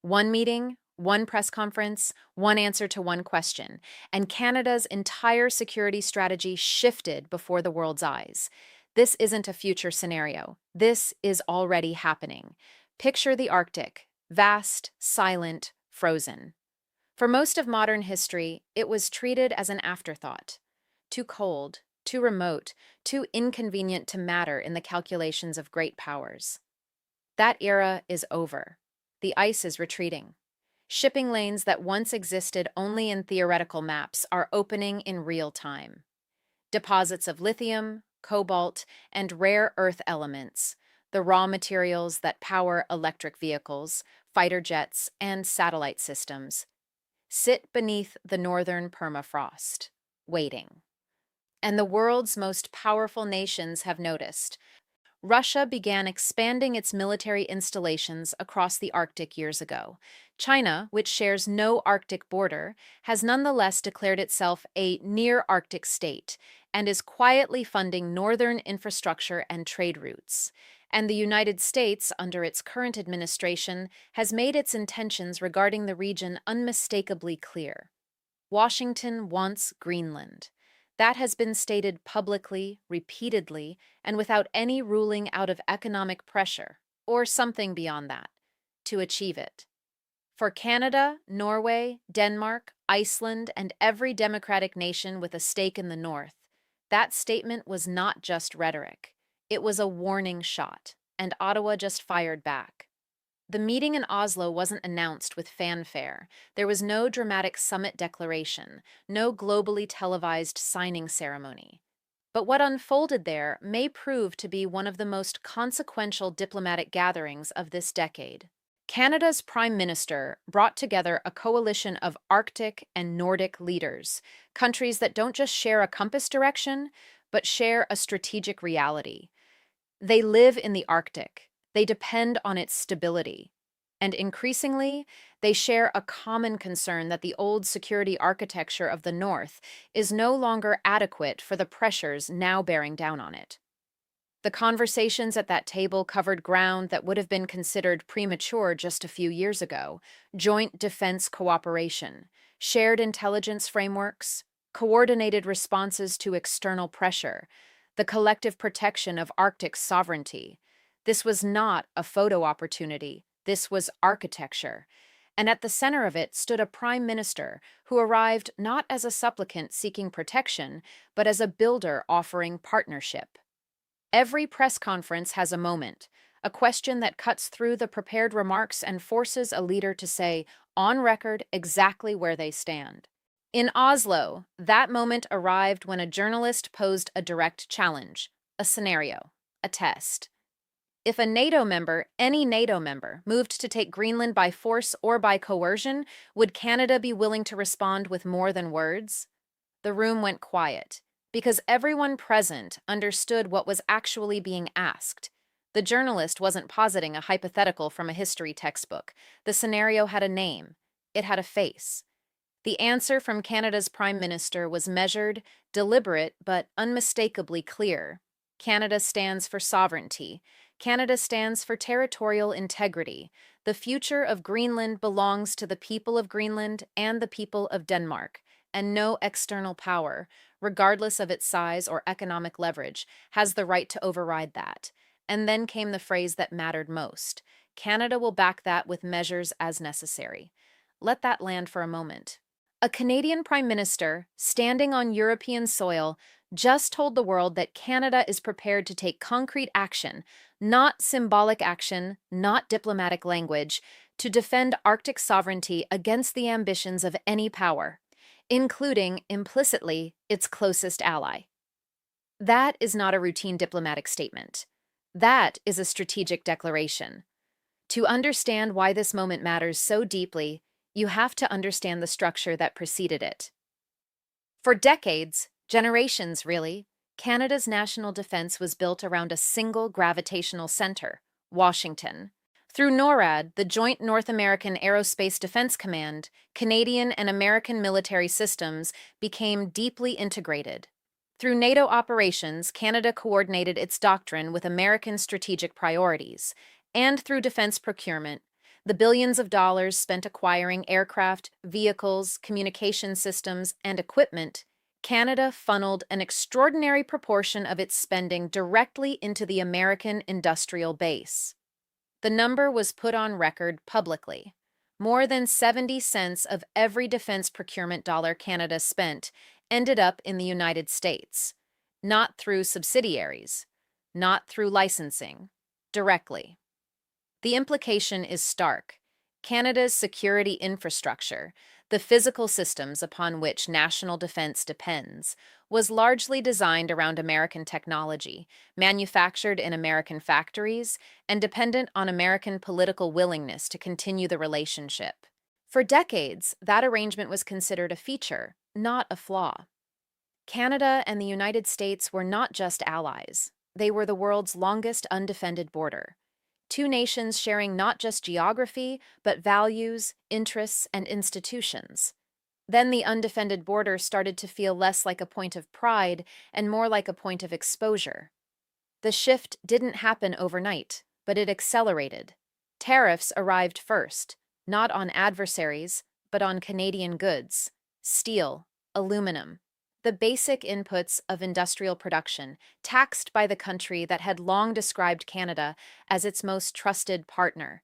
One meeting, one press conference, one answer to one question, and Canada's entire security strategy shifted before the world's eyes. This isn't a future scenario. This is already happening. Picture the Arctic, vast, silent, frozen. For most of modern history, it was treated as an afterthought. Too cold, too remote, too inconvenient to matter in the calculations of great powers. That era is over. The ice is retreating. Shipping lanes that once existed only in theoretical maps are opening in real time. Deposits of lithium, cobalt, and rare earth elements, the raw materials that power electric vehicles, fighter jets, and satellite systems, sit beneath the northern permafrost, waiting. And the world's most powerful nations have noticed. Russia began expanding its military installations across the Arctic years ago. China, which shares no Arctic border, has nonetheless declared itself a near-Arctic state and is quietly funding northern infrastructure and trade routes. And the United States, under its current administration, has made its intentions regarding the region unmistakably clear. Washington wants Greenland. That has been stated publicly, repeatedly, and without any ruling out of economic pressure, or something beyond that, to achieve it. For Canada, Norway, Denmark, Iceland, and every democratic nation with a stake in the North, that statement was not just rhetoric. It was a warning shot, and Ottawa just fired back. The meeting in Oslo wasn't announced with fanfare. There was no dramatic summit declaration, no globally televised signing ceremony. But what unfolded there may prove to be one of the most consequential diplomatic gatherings of this decade. Canada's Prime Minister brought together a coalition of Arctic and Nordic leaders, countries that don't just share a compass direction, but share a strategic reality. They live in the Arctic. They depend on its stability. And increasingly, they share a common concern that the old security architecture of the North is no longer adequate for the pressures now bearing down on it. The conversations at that table covered ground that would have been considered premature just a few years ago: joint defense cooperation, shared intelligence frameworks, coordinated responses to external pressure, the collective protection of Arctic sovereignty. This was not a photo opportunity. This was architecture. And at the center of it stood a prime minister who arrived not as a supplicant seeking protection, but as a builder offering partnership. Every press conference has a moment, a question that cuts through the prepared remarks and forces a leader to say, on record, exactly where they stand. In Oslo, that moment arrived when a journalist posed a direct challenge, a scenario, a test. If a NATO member, any NATO member, moved to take Greenland by force or by coercion, would Canada be willing to respond with more than words? The room went quiet, because everyone present understood what was actually being asked. The journalist wasn't positing a hypothetical from a history textbook. The scenario had a name. It had a face. The answer from Canada's Prime Minister was measured, deliberate, but unmistakably clear. Canada stands for sovereignty. Canada stands for territorial integrity. The future of Greenland belongs to the people of Greenland and the people of Denmark, and no external power, regardless of its size or economic leverage, has the right to override that. And then came the phrase that mattered most: Canada will back that with measures as necessary. Let that land for a moment. A Canadian Prime Minister, standing on European soil, just told the world that Canada is prepared to take concrete action, not symbolic action, not diplomatic language, to defend Arctic sovereignty against the ambitions of any power, including, implicitly, its closest ally. That is not a routine diplomatic statement. That is a strategic declaration. To understand why this moment matters so deeply, you have to understand the structure that preceded it. For decades, generations really, Canada's national defense was built around a single gravitational center, Washington. Through NORAD, the Joint North American Aerospace Defense Command, Canadian and American military systems became deeply integrated. Through NATO operations, Canada coordinated its doctrine with American strategic priorities. And through defense procurement, The billions of dollars spent acquiring aircraft, vehicles, communication systems, and equipment, Canada funneled an extraordinary proportion of its spending directly into the American industrial base. The number was put on record publicly. More than 70 cents of every defense procurement dollar Canada spent ended up in the United States, not through subsidiaries, not through licensing, directly. The implication is stark. Canada's security infrastructure, the physical systems upon which national defense depends, was largely designed around American technology, manufactured in American factories, and dependent on American political willingness to continue the relationship. For decades, that arrangement was considered a feature, not a flaw. Canada and the United States were not just allies, they were the world's longest undefended border. Two nations sharing not just geography, but values, interests, and institutions. Then the undefended border started to feel less like a point of pride and more like a point of exposure. The shift didn't happen overnight, but it accelerated. Tariffs arrived first, not on adversaries, but on Canadian goods, steel, aluminum, the basic inputs of industrial production, taxed by the country that had long described Canada as its most trusted partner.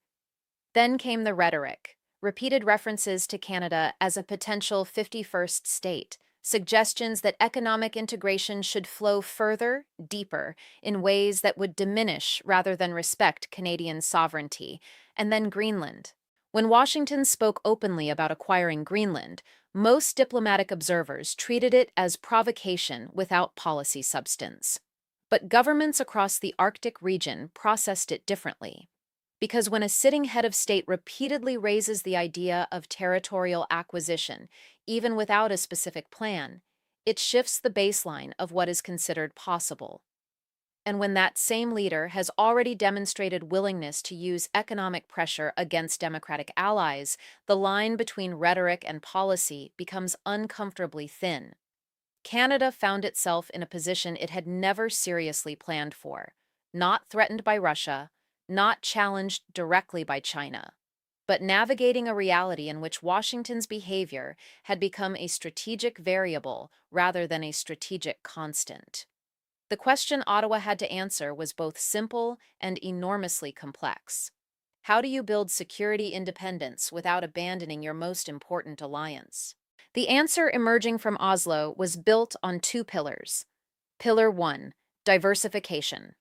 Then came the rhetoric, repeated references to Canada as a potential 51st state, suggestions that economic integration should flow further, deeper, in ways that would diminish rather than respect Canadian sovereignty, and then Greenland. When Washington spoke openly about acquiring Greenland, most diplomatic observers treated it as provocation without policy substance. But governments across the Arctic region processed it differently. Because when a sitting head of state repeatedly raises the idea of territorial acquisition, even without a specific plan, it shifts the baseline of what is considered possible. And when that same leader has already demonstrated willingness to use economic pressure against democratic allies, the line between rhetoric and policy becomes uncomfortably thin. Canada found itself in a position it had never seriously planned for, not threatened by Russia, not challenged directly by China, but navigating a reality in which Washington's behavior had become a strategic variable rather than a strategic constant. The question Ottawa had to answer was both simple and enormously complex. How do you build security independence without abandoning your most important alliance? The answer emerging from Oslo was built on two pillars. Pillar 1, diversification.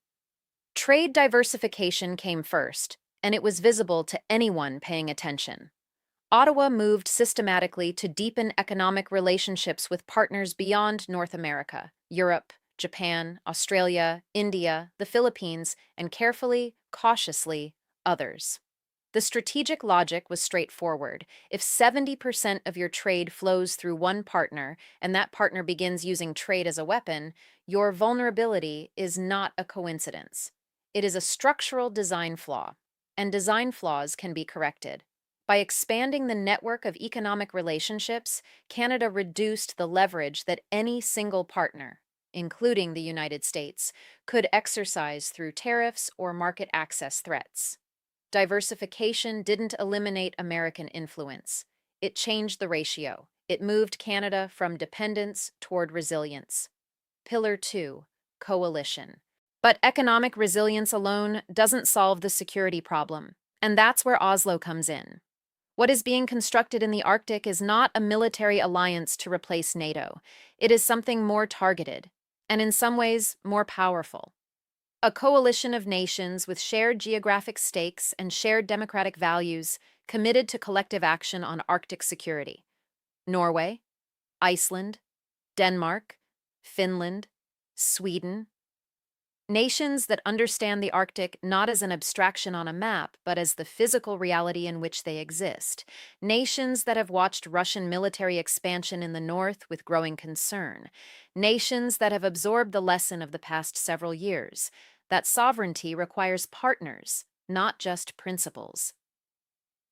Trade diversification came first, and it was visible to anyone paying attention. Ottawa moved systematically to deepen economic relationships with partners beyond North America, Europe, Japan, Australia, India, the Philippines, and carefully, cautiously, others. The strategic logic was straightforward. If 70% of your trade flows through one partner, and that partner begins using trade as a weapon, your vulnerability is not a coincidence. It is a structural design flaw, and design flaws can be corrected. By expanding the network of economic relationships, Canada reduced the leverage that any single partner, including the United States, could exercise through tariffs or market access threats. Diversification didn't eliminate American influence. It changed the ratio. It moved Canada from dependence toward resilience. Pillar 2, coalition. But economic resilience alone doesn't solve the security problem, and that's where Oslo comes in. What is being constructed in the Arctic is not a military alliance to replace NATO. It is something more targeted, and in some ways more powerful. A coalition of nations with shared geographic stakes and shared democratic values committed to collective action on Arctic security. Norway, Iceland, Denmark, Finland, Sweden. Nations that understand the Arctic not as an abstraction on a map, but as the physical reality in which they exist. Nations that have watched Russian military expansion in the north with growing concern. Nations that have absorbed the lesson of the past several years, that sovereignty requires partners, not just principles.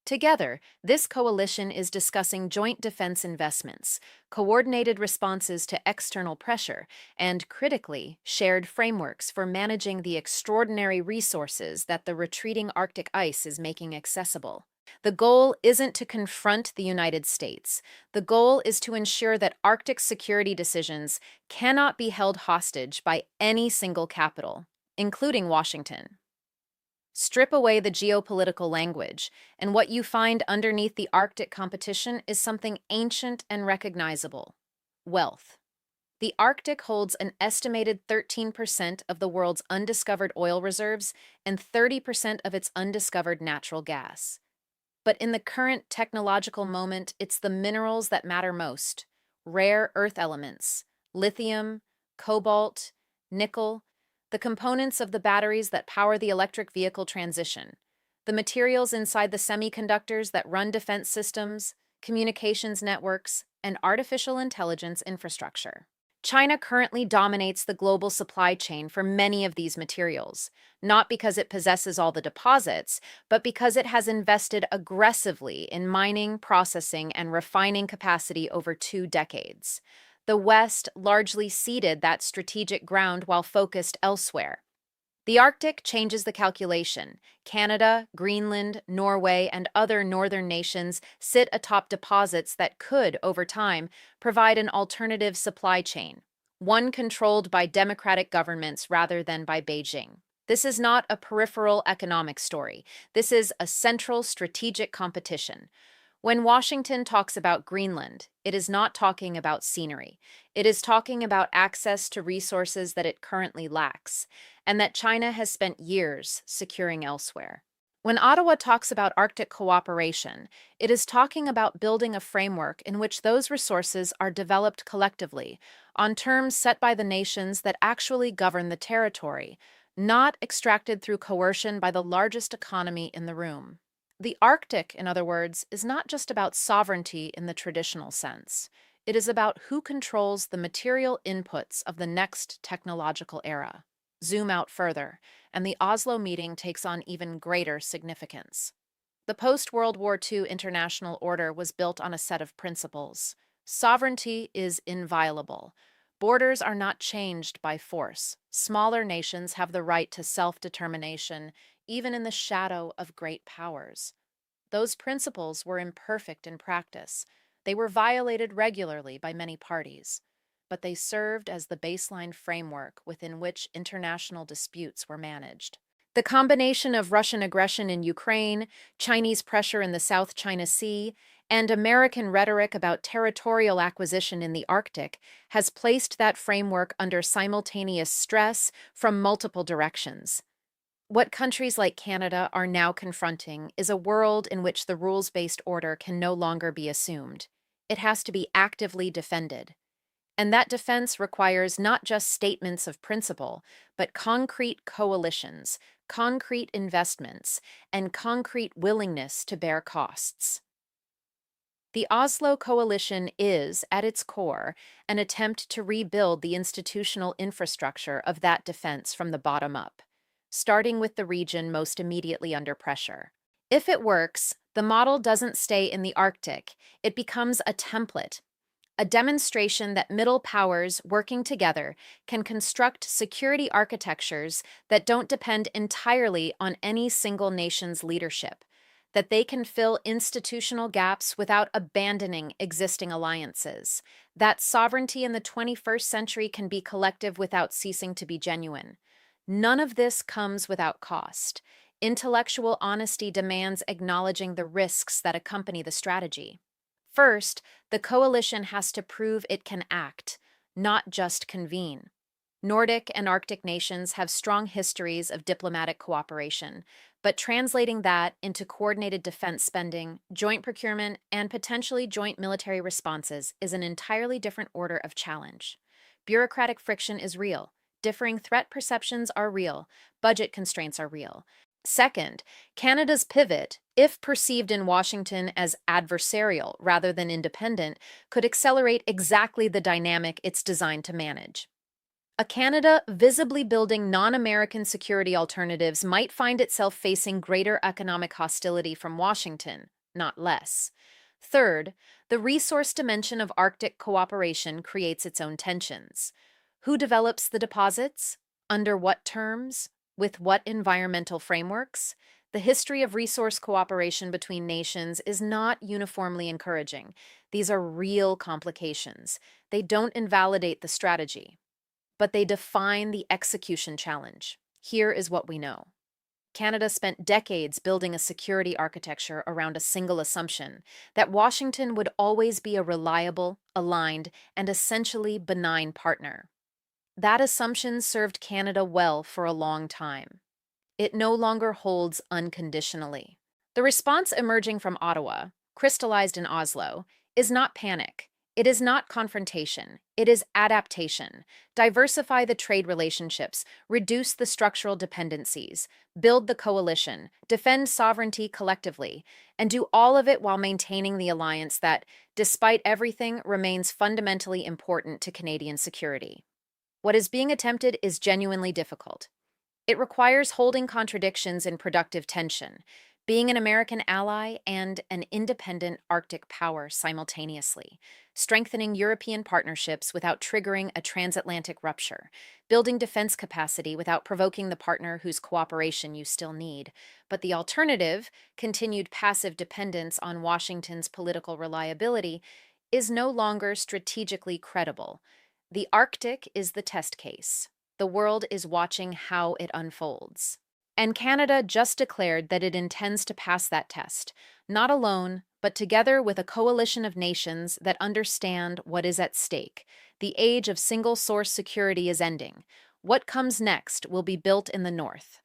Together, this coalition is discussing joint defense investments, coordinated responses to external pressure, and, critically, shared frameworks for managing the extraordinary resources that the retreating Arctic ice is making accessible. The goal isn't to confront the United States. The goal is to ensure that Arctic security decisions cannot be held hostage by any single capital, including Washington. Strip away the geopolitical language, and what you find underneath the Arctic competition is something ancient and recognizable: wealth. The Arctic holds an estimated 13% of the world's undiscovered oil reserves and 30% of its undiscovered natural gas. But in the current technological moment, it's the minerals that matter most: rare earth elements, lithium, cobalt, nickel, the components of the batteries that power the electric vehicle transition, the materials inside the semiconductors that run defense systems, communications networks, and artificial intelligence infrastructure. China currently dominates the global supply chain for many of these materials, not because it possesses all the deposits, but because it has invested aggressively in mining, processing, and refining capacity over 2 decades. The West largely ceded that strategic ground while focused elsewhere. The Arctic changes the calculation. Canada, Greenland, Norway, and other northern nations sit atop deposits that could, over time, provide an alternative supply chain, one controlled by democratic governments rather than by Beijing. This is not a peripheral economic story. This is a central strategic competition. When Washington talks about Greenland, it is not talking about scenery. It is talking about access to resources that it currently lacks, and that China has spent years securing elsewhere. When Ottawa talks about Arctic cooperation, it is talking about building a framework in which those resources are developed collectively, on terms set by the nations that actually govern the territory, not extracted through coercion by the largest economy in the room. The Arctic, in other words, is not just about sovereignty in the traditional sense. It is about who controls the material inputs of the next technological era. Zoom out further, and the Oslo meeting takes on even greater significance. The post-World War II international order was built on a set of principles. Sovereignty is inviolable. Borders are not changed by force. Smaller nations have the right to self-determination, even in the shadow of great powers. Those principles were imperfect in practice. They were violated regularly by many parties, but they served as the baseline framework within which international disputes were managed. The combination of Russian aggression in Ukraine, Chinese pressure in the South China Sea, and American rhetoric about territorial acquisition in the Arctic has placed that framework under simultaneous stress from multiple directions. What countries like Canada are now confronting is a world in which the rules-based order can no longer be assumed. It has to be actively defended. And that defense requires not just statements of principle, but concrete coalitions, concrete investments, and concrete willingness to bear costs. The Oslo Coalition is, at its core, an attempt to rebuild the institutional infrastructure of that defense from the bottom up, starting with the region most immediately under pressure. If it works, the model doesn't stay in the Arctic. It becomes a template, a demonstration that middle powers working together can construct security architectures that don't depend entirely on any single nation's leadership, that they can fill institutional gaps without abandoning existing alliances, that sovereignty in the 21st century can be collective without ceasing to be genuine. None of this comes without cost. Intellectual honesty demands acknowledging the risks that accompany the strategy. First, the coalition has to prove it can act, not just convene. Nordic and Arctic nations have strong histories of diplomatic cooperation, but translating that into coordinated defense spending, joint procurement, and potentially joint military responses is an entirely different order of challenge. Bureaucratic friction is real. Differing threat perceptions are real. Budget constraints are real. Second, Canada's pivot, if perceived in Washington as adversarial rather than independent, could accelerate exactly the dynamic it's designed to manage. A Canada visibly building non-American security alternatives might find itself facing greater economic hostility from Washington, not less. Third, the resource dimension of Arctic cooperation creates its own tensions. Who develops the deposits? Under what terms? With what environmental frameworks? The history of resource cooperation between nations is not uniformly encouraging. These are real complications. They don't invalidate the strategy, but they define the execution challenge. Here is what we know. Canada spent decades building a security architecture around a single assumption that Washington would always be a reliable, aligned, and essentially benign partner. That assumption served Canada well for a long time. It no longer holds unconditionally. The response emerging from Ottawa, crystallized in Oslo, is not panic. It is not confrontation. It is adaptation. Diversify the trade relationships, reduce the structural dependencies, build the coalition, defend sovereignty collectively, and do all of it while maintaining the alliance that, despite everything, remains fundamentally important to Canadian security. What is being attempted is genuinely difficult. It requires holding contradictions in productive tension, being an American ally and an independent Arctic power simultaneously, strengthening European partnerships without triggering a transatlantic rupture, building defense capacity without provoking the partner whose cooperation you still need. But the alternative, continued passive dependence on Washington's political reliability, is no longer strategically credible. The Arctic is the test case. The world is watching how it unfolds. And Canada just declared that it intends to pass that test, not alone, but together with a coalition of nations that understand what is at stake. The age of single source security is ending. What comes next will be built in the North.